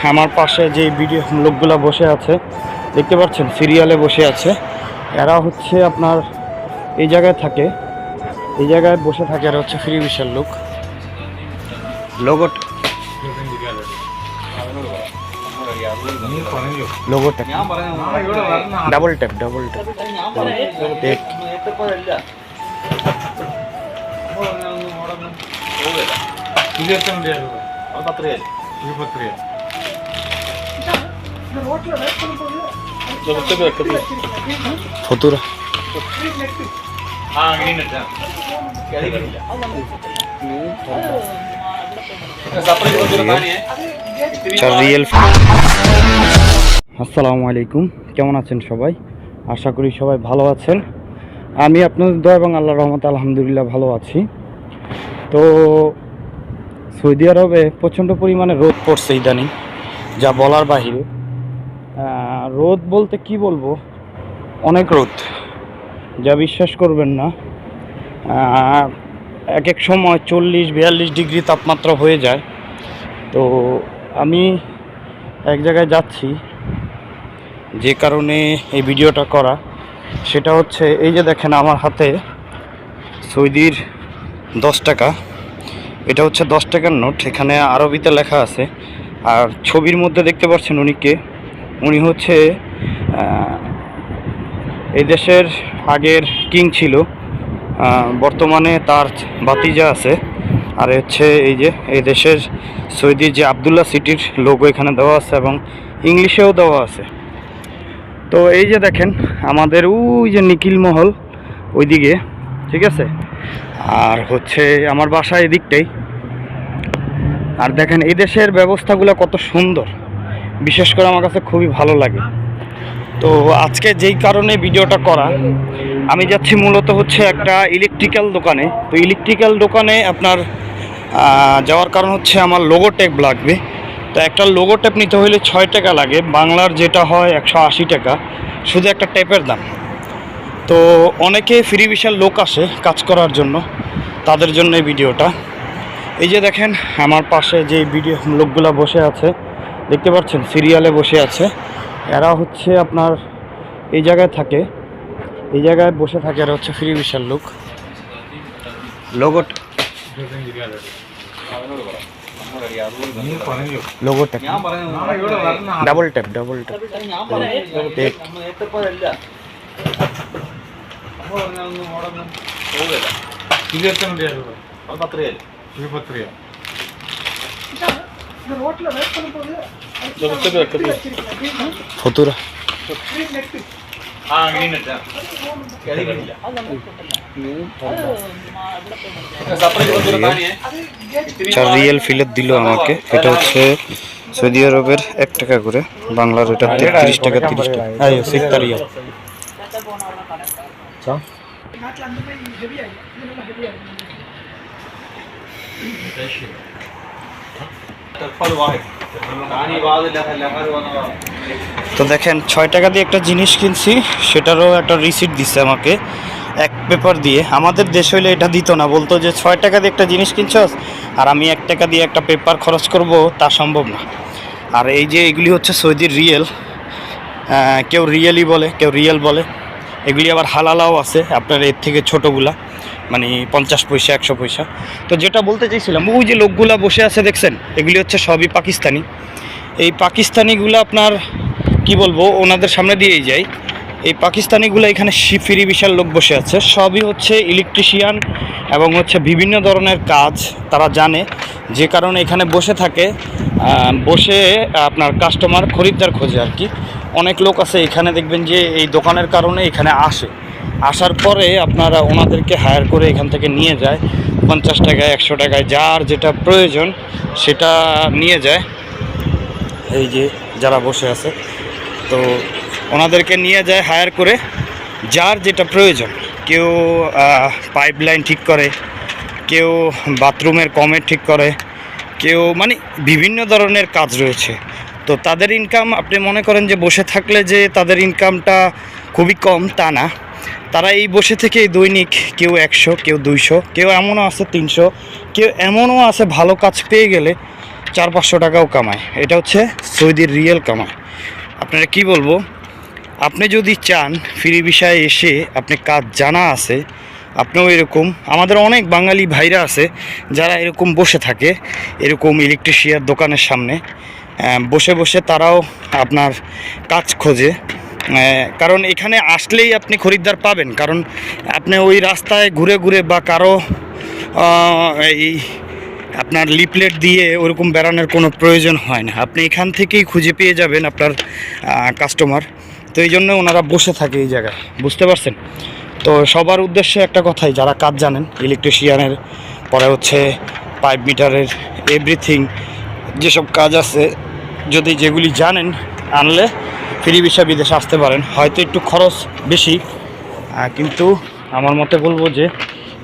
আমার পাশে যে ভিডিও লোকগুলা বসে আছে দেখতে পাচ্ছেন, সিরিয়ালে বসে আছে। এরা হচ্ছে আপনার এই জায়গায় থাকে, এই জায়গায় বসে থাকে। এরা হচ্ছে ফ্রি ভিসার লোক। লোগো ট্যাপ ডাবল ট্যাপ টেক। ফতুরা রিয়েল। আসসালামু আলাইকুম, কেমন আছেন সবাই? আশা করি সবাই ভালো আছেন। আমি আপনাদের দোয়া এবং আল্লাহর রহমতে আলহামদুলিল্লাহ ভালো আছি। তো সৌদি আরবে প্রচণ্ড পরিমাণে রোদ পড়ছে ইদানিং, যা বলার বাহিরে। রোদ বলতে কি বলবো, অনেক রোদ, যা বিশ্বাস করবেন না। এক এক সময় 40-42 ডিগ্রি তাপমাত্রা হয়ে যায়। তো আমি এক জায়গায় যাচ্ছি, যে কারণে এই ভিডিওটা করা, সেটা হচ্ছে এই যে দেখেন আমার হাতে সৌদির 10 টাকা। এটা হচ্ছে 10 টাকার নোট, এখানে আরবিতে লেখা আছে। আর ছবির মধ্যে দেখতে পাচ্ছেন উনি হচ্ছে এই দেশের আগের কিং ছিল, বর্তমানে তার ভাতিজা আছে। আর হচ্ছে এই যে এই দেশের সৌদির যে আবদুল্লাহ সিটির লোগো এখানে দেওয়া আছে এবং ইংলিশেও দেওয়া আছে। তো এই যে দেখেন আমাদের ওই যে নিখিল মহল ওইদিকে, ঠিক আছে। আর হচ্ছে আমার বাসা এদিকটাই। আর দেখেন এই দেশের ব্যবস্থাগুলো কত সুন্দর, বিশেষ করে আমার কাছে খুবই ভালো লাগে। তো আজকে যেই কারণে ভিডিওটা করা, আমি যাচ্ছি মূলত হচ্ছে একটা ইলেকট্রিক্যাল দোকানে। তো ইলেকট্রিক্যাল দোকানে আপনার যাওয়ার কারণ হচ্ছে আমার লোগো টেপ লাগবে। তো একটা লোগো টেপ নিতে হলে 6 টাকা লাগে, বাংলার যেটা হয় 180 টাকা শুধু একটা টেপের দাম। তো অনেকে ফ্রি ভিসার লোক আসে কাজ করার জন্য, তাদের জন্য এই ভিডিওটা। এই যে দেখেন আমার পাশে যে ভিডিও লোকগুলা বসে আছে দেখতে পাচ্ছেন, সিরিয়ালে বসে আছে। এরা হচ্ছে আপনার এই জায়গায় থাকে, এই জায়গায় বসে থাকে। এরা হচ্ছে ফ্রি ভিসার লোক। লোগো ট্যাপ ডাবল ট্যাপ টেক। ফতুরা রিয়েল ফিলেট দিল আমাকে। এটা হচ্ছে সৌদি আরবের 1 টাকা করে, বাংলার এটা 30 টাকা 30 টাকা। তো দেখেন 6 টাকা দিয়ে একটা জিনিস কিনছি, সেটারও একটা রিসিট দিচ্ছে আমাকে এক পেপার দিয়ে। আমাদের দেশ হইলে এটা দিত না, বলতো যে 6 টাকা দিয়ে একটা জিনিস কিনছস আর আমি 1 টাকা দিয়ে একটা পেপার খরচ করব, তা সম্ভব না। আর এই যে এগুলি হচ্ছে সৌদির রিয়েল, কেউ রিয়েলই বলে, কেউ রিয়েল বলে। এগুলি আবার হালালাও আছে আপনার এর থেকে ছোটোগুলা, মানে 50 পয়সা 100 পয়সা। তো যেটা বলতে চাইছিলাম, ওই যে লোকগুলা বসে আছে দেখছেন, এগুলি হচ্ছে সবই পাকিস্তানি। এই পাকিস্তানিগুলো আপনার কি বলবো, ওনাদের সামনে দিয়েই যায়। এই পাকিস্তানিগুলো এখানে ফ্রি ভিসার লোক বসে আছে, সবই হচ্ছে ইলেকট্রিশিয়ান এবং হচ্ছে বিভিন্ন ধরনের কাজ তারা জানে, যে কারণে এখানে বসে থাকে। বসে আপনার কাস্টমার খরিদ্দার খোঁজে আর কি। অনেক লোক আছে এখানে, দেখবেন যে এই দোকানের কারণে এখানে আসার পরে আপনারা ওনাদেরকে হায়ার করে এখান থেকে নিয়ে যায় 50 টাকায় 100 টাকায়, যার যেটা প্রয়োজন সেটা নিয়ে যায়। এই যে যারা বসে আছে, তো ওনাদেরকে নিয়ে যায় হায়ার করে, যার যেটা প্রয়োজন। কেউ পাইপলাইন ঠিক করে, কেউ বাথরুমের কমেট ঠিক করে, কেউ মানে বিভিন্ন ধরনের কাজ রয়েছে। তো তাদের ইনকাম, আপনি মনে করেন যে বসে থাকলে যে তাদের ইনকামটা খুবই কম, তা না। তারা এই বসে থেকে দৈনিক কেউ 100, কেউ 200, কেউ এমনও আছে 300, কেউ এমনও আছে ভালো কাজ পেয়ে গেলে 400-500 টাকাও কামায়। এটা হচ্ছে সৌদির রিয়েল কামায়। আপনারা কি বলবো, আপনি যদি চান ফ্রি ভিসায় এসে আপনি কাজ জানা আছে, আপনিও এরকম, আমাদের অনেক বাঙালি ভাইরা আছে যারা এরকম বসে থাকে, এরকম ইলেকট্রিশিয়ার দোকানের সামনে বসে বসে তারাও আপনার কাজ খোঁজে। কারণ এখানে আসলেই আপনি খরিদ্দার পাবেন, কারণ আপনি ওই রাস্তায় ঘুরে ঘুরে বা কারো এই আপনার লিফলেট দিয়ে ওরকম বেড়ানোর কোনো প্রয়োজন হয় না। আপনি এখান থেকেই খুঁজে পেয়ে যাবেন আপনার কাস্টমার। তো এই জন্য ওনারা বসে থাকে এই জায়গায়, বুঝতে পারছেন? তো সবার উদ্দেশ্যে একটা কথাই, যারা কাজ জানেন ইলেকট্রিশিয়ানের, পরে হচ্ছে পাইপ মিটারের, এভরিথিং যেসব কাজ আছে, যদি যেগুলি জানেন আনলে ফ্রি ভিসা বিদেশে আসতে পারেন। হয়তো একটু খরচ বেশি, কিন্তু আমার মতে বলবো যে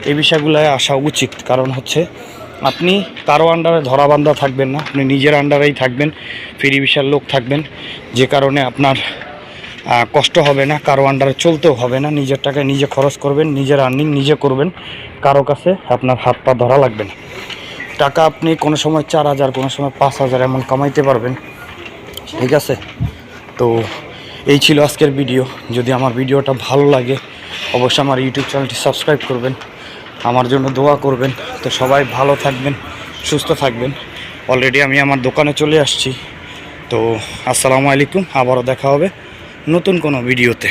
এই বিষয়গুলোয় আসা উচিত। কারণ হচ্ছে আপনি কারো আন্ডারে ধরাবান্ধা থাকবেন না, আপনি নিজের আন্ডারেই থাকবেন, ফ্রি ভিসার লোক থাকবেন, যে কারণে আপনার কষ্ট হবে না, কারো আন্ডারে চলতেও হবে না, নিজের টাকায় নিজে খরচ করবেন, নিজের আর্নিং নিজে করবেন, কারো কাছে আপনার হাত পা ধরা লাগবে না। টাকা আপনি কোনো সময় 4,000, কোনো সময় 5,000 এমন কামাইতে পারবেন, ঠিক আছে? তো এই ছিল আজকের ভিডিও। যদি আমার ভিডিওটা ভালো লাগে অবশ্যই আমার ইউটিউব চ্যানেলটি সাবস্ক্রাইব করবেন, আমার জন্য দোয়া করবেন। তো সবাই ভালো থাকবেন, সুস্থ থাকবেন। অলরেডি আমি আমার দোকানে চলে আসছি। তো আসসালামু আলাইকুম, আবারও দেখা হবে নতুন কোনো ভিডিওতে।